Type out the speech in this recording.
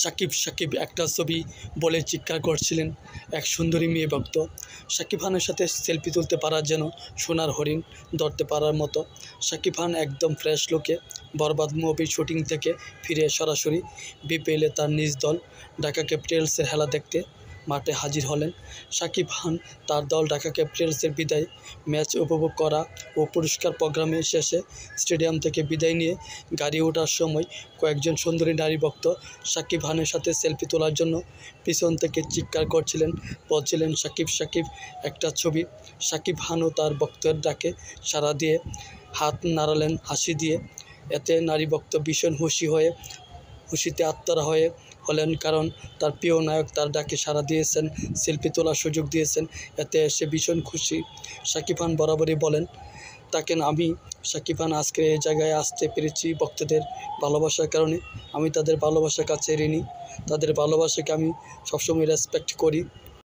সাকিব সাকিব একটা ছবি বলে চিৎকার করছিলেন এক সুন্দরী মেয়ে ভক্ত। সাকিব খানের সাথে সেলফি তুলতে পারার যেন সোনার হরিণ ধরতে পারার মতো। সাকিব খান একদম ফ্রেশ লুকে বরবাদ মুভির শুটিং থেকে ফিরে সরাসরি বিপিএলে তার নিজ দল ঢাকা ক্যাপিটালসের খেলা দেখতে মাঠে হাজির হলেন। সাকিব খান তার দল ঢাকা ক্যাপিটালসের বিদায় ম্যাচ উপভোগ করা ও পুরস্কার প্রোগ্রামের শেষে স্টেডিয়াম থেকে বিদায় নিয়ে গাড়ি ওঠার সময় কয়েকজন সুন্দরী নারী ভক্ত সাকিব খানের সাথে সেলফি তোলার জন্য পিছন থেকে চিৎকার করছিলেন, বলছিলেন সাকিব সাকিব একটা ছবি। সাকিব খানও তার ভক্তের ডাকে সাড়া দিয়ে হাত নাড়ালেন হাসি দিয়ে। এতে নারী ভক্ত ভীষণ খুশিতে আত্মহারা হলেন, কারণ তার প্রিয় নায়ক তার ডাকে সাড়া দিয়েছেন, সেলফি তোলার সুযোগ দিয়েছেন। এতে সে ভীষণ খুশি। সাকিব খান বরাবরই বলেন থাকেন, আমি সাকিব খান আজকে এই জায়গায় আসতে পেরেছি ভক্তদের ভালোবাসার কারণে। আমি তাদের ভালোবাসার কাছে ঋণী। তাদের ভালোবাসাকে আমি সবসময় রেসপেক্ট করি।